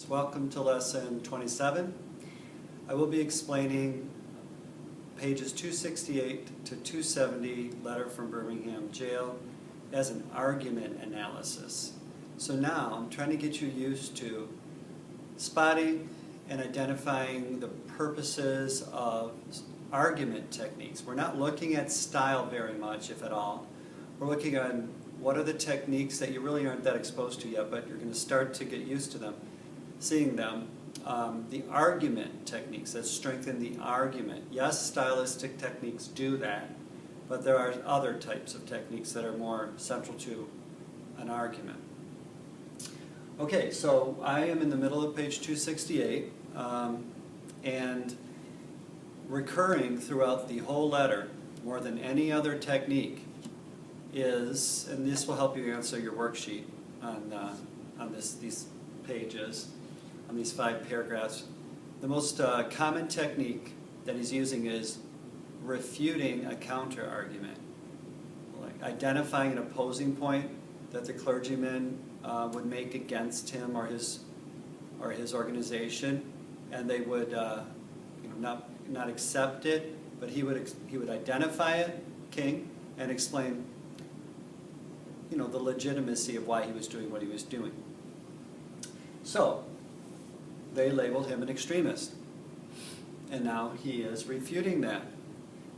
Welcome to lesson 27. I will be explaining pages 268 to 270, letter from Birmingham jail, as an argument analysis. So now I'm trying to get you used to spotting and identifying the purposes of argument techniques. We're not looking at style very much, if at all. We're looking on what are the techniques that you really aren't that exposed to yet, but you're going to start to get used to them, seeing them. The argument techniques that strengthen the argument. Yes, stylistic techniques do that, but there are other types of techniques that are more central to an argument. Okay, so I am in the middle of page 268, and recurring throughout the whole letter, more than any other technique, is, and this will help you answer your worksheet on these pages, on these 5 paragraphs. The most common technique that he's using is refuting a counter-argument, like identifying an opposing point that the clergyman would make against him or his organization, and they would not accept it, but he would identify it, king, and explain the legitimacy of why he was doing what he was doing. So they labeled him an extremist, and now he is refuting that.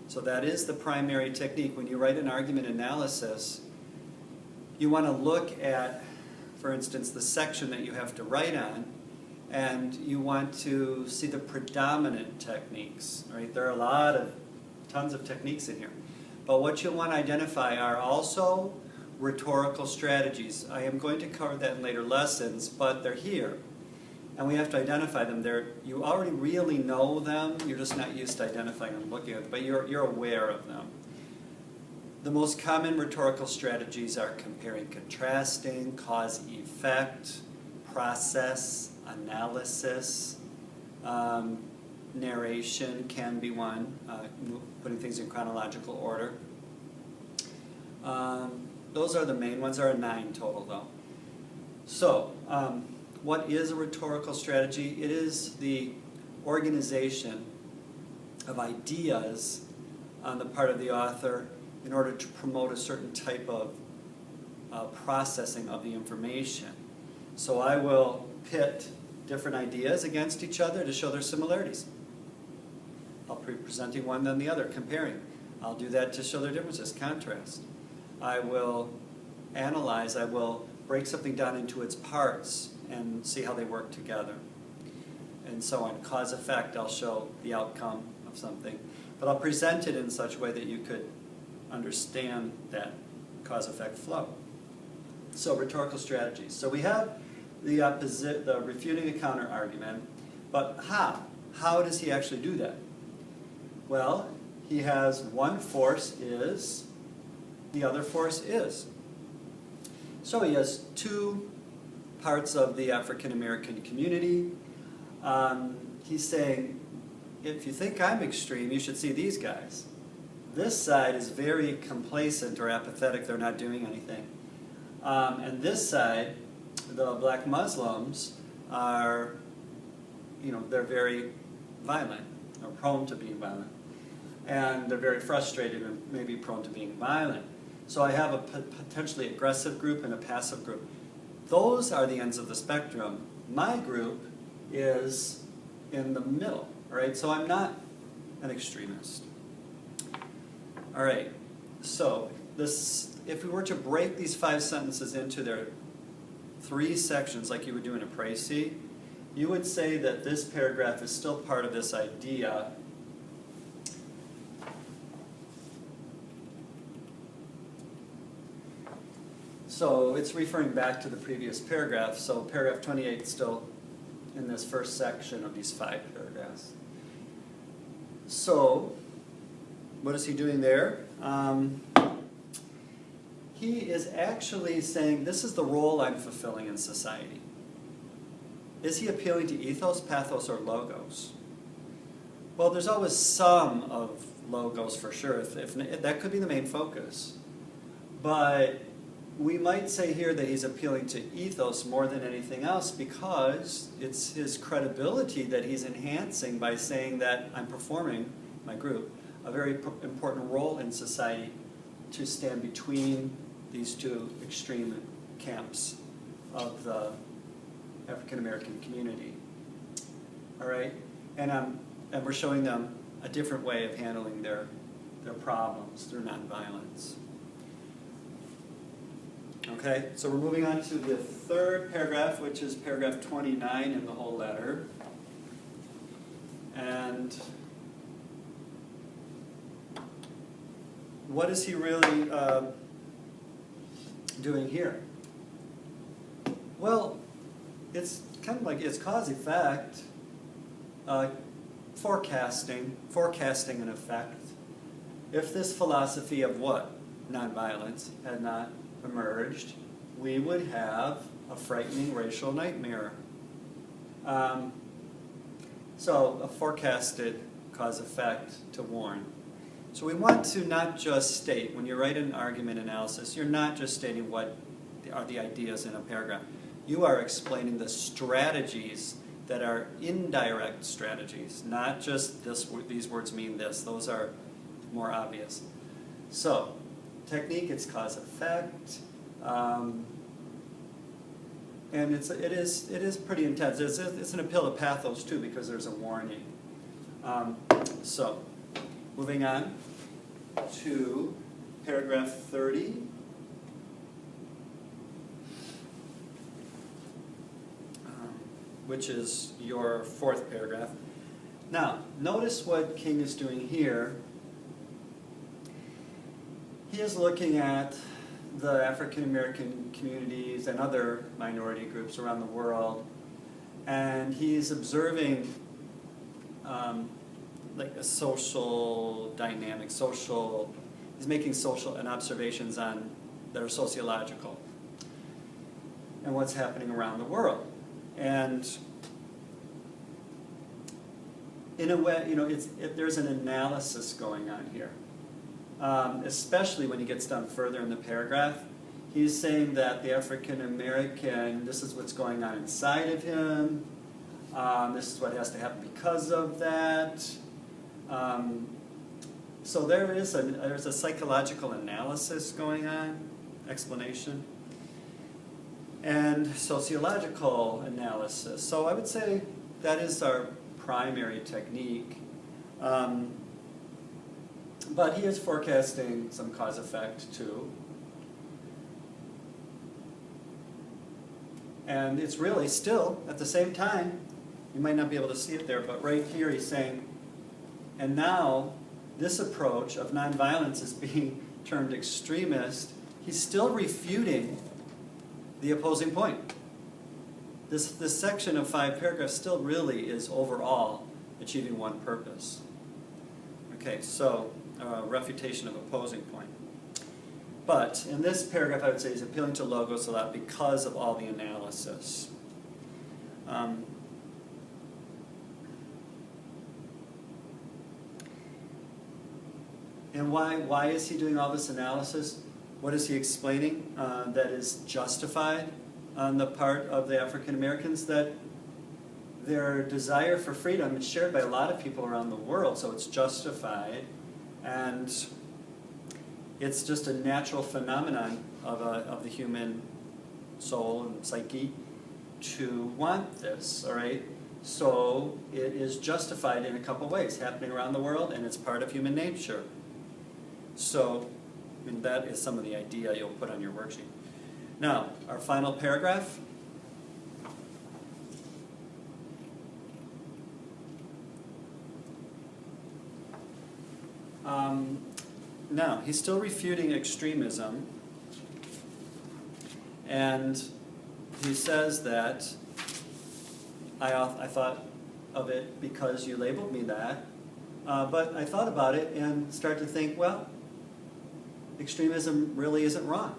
So that is the primary technique. When you write an argument analysis, you want to look at, for instance, the section that you have to write on, and you want to see the predominant techniques. Right? There are tons of techniques in here. But what you'll want to identify are also rhetorical strategies. I am going to cover that in later lessons, but they're here. And we have to identify them. You already really know them, you're just not used to identifying them, looking at them, but you're aware of them. The most common rhetorical strategies are comparing, contrasting, cause-effect, process, analysis, narration can be one, putting things in chronological order. Those are the main ones. There are 9 total, though. So, what is a rhetorical strategy? It is the organization of ideas on the part of the author in order to promote a certain type of processing of the information. So I will pit different ideas against each other to show their similarities. I'll be presenting one then the other, comparing. I'll do that to show their differences, contrast. I will analyze, I will break something down into its parts and see how they work together. And so on. Cause-effect, I'll show the outcome of something. But I'll present it in such a way that you could understand that cause-effect flow. So rhetorical strategies. So we have the refuting a counter-argument, but how? How does he actually do that? Well, he has one force is, the other force is. So he has 2 parts of the African American community. He's saying, if you think I'm extreme, you should see these guys. This side is very complacent or apathetic, they're not doing anything. And this side, the black Muslims, are, they're very violent, or prone to being violent. And they're very frustrated and maybe prone to being violent. So I have a potentially aggressive group and a passive group. Those are the ends of the spectrum. My group is in the middle, all right? So I'm not an extremist. All right, so if we were to break these 5 sentences into their 3 sections like you would do in a précis, you would say that this paragraph is still part of this idea. So it's referring back to the previous paragraph, so paragraph 28 is still in this first section of these 5 paragraphs. So, what is he doing there? He is actually saying, this is the role I'm fulfilling in society. Is he appealing to ethos, pathos, or logos? Well, there's always some of logos for sure. If that could be the main focus. But we might say here that he's appealing to ethos more than anything else because it's his credibility that he's enhancing by saying that I'm performing, my group, a very important role in society to stand between these two extreme camps of the African American community. All right? And we're showing them a different way of handling their problems through nonviolence. Okay, so we're moving on to the third paragraph, which is paragraph 29 in the whole letter. And what is he really doing here? Well, it's kind of like it's cause-effect, forecasting an effect. If this philosophy of what? Nonviolence had not emerged, we would have a frightening racial nightmare. So a forecasted cause-effect to warn. So we want to not just state, when you write an argument analysis, you're not just stating what are the ideas in a paragraph. You are explaining the strategies that are indirect strategies, not just these words mean this. Those are more obvious. So, technique, it's cause-effect, and it is pretty intense. It's an appeal to pathos too because there's a warning. So, moving on to paragraph 30. Which is your fourth paragraph. Now, notice what King is doing here. He is looking at the African American communities and other minority groups around the world, and he's observing like a social dynamic, he's making social and observations on that are sociological and what's happening around the world. And in a way, there's an analysis going on here. Especially when he gets down further in the paragraph. He's saying that the African American, this is what's going on inside of him. This is what has to happen because of that. So there's a psychological analysis going on, explanation, and sociological analysis. So I would say that is our primary technique. But he is forecasting some cause-effect too. And it's really still, at the same time, you might not be able to see it there, but right here he's saying, and now this approach of nonviolence is being termed extremist. He's still refuting the opposing point. This section of 5 paragraphs still really is overall achieving one purpose. Okay, so refutation of opposing point. But in this paragraph, I would say he's appealing to logos a lot because of all the analysis. And why is he doing all this analysis? What is he explaining that is justified on the part of the African Americans? That their desire for freedom is shared by a lot of people around the world, so it's justified, and it's just a natural phenomenon of the human soul and psyche to want this, all right? So it is justified in a couple ways, happening around the world, and it's part of human nature. So, I mean, that is some of the idea you'll put on your worksheet. Now, our final paragraph. Now, he's still refuting extremism, and he says that I thought of it because you labeled me that, but I thought about it and started to think, well, extremism really isn't wrong.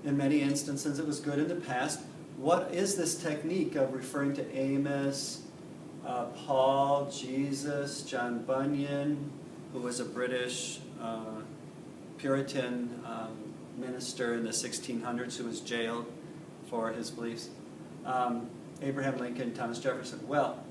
In many instances, it was good in the past. What is this technique of referring to Amos, Paul, Jesus, John Bunyan, who was a British Puritan minister in the 1600s who was jailed for his beliefs. Abraham Lincoln, Thomas Jefferson. Well,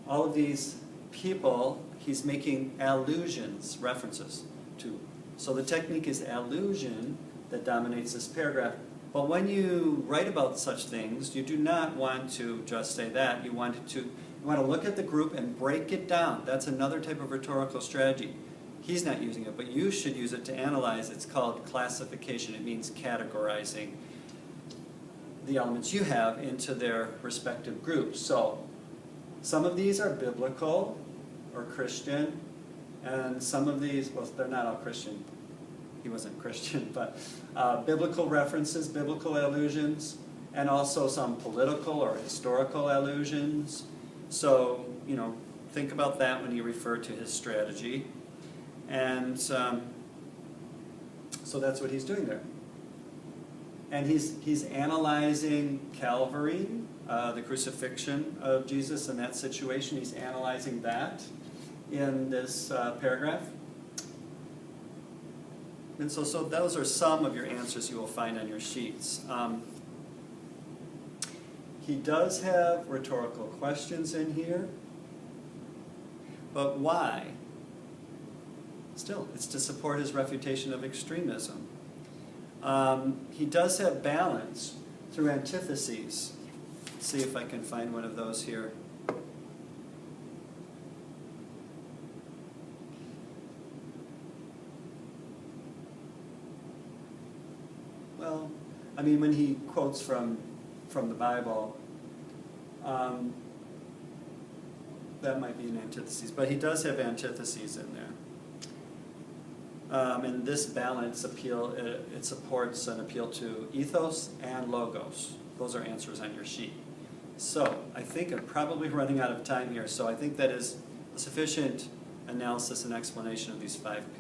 all of these people, he's making allusions, references to. So the technique is allusion that dominates this paragraph. But when you write about such things, you do not want to just say that. You want to look at the group and break it down. That's another type of rhetorical strategy. He's not using it, but you should use it to analyze. It's called classification. It means categorizing the elements you have into their respective groups. So some of these are biblical or Christian, and some of these, well, they're not all Christian. He wasn't Christian, but biblical references, biblical allusions, and also some political or historical allusions. So, think about that when you refer to his strategy. And so that's what he's doing there. And he's analyzing Calvary, the crucifixion of Jesus in that situation. He's analyzing that in this paragraph. And so those are some of your answers you will find on your sheets. He does have rhetorical questions in here, but why? Still, it's to support his refutation of extremism. He does have balance through antitheses. Let's see if I can find one of those here. Well, I mean, when he quotes from the Bible, that might be an antithesis, but he does have antitheses in there. And this balance appeal, it supports an appeal to ethos and logos. Those are answers on your sheet. So I think I'm probably running out of time here, so I think that is a sufficient analysis and explanation of these 5 pairs.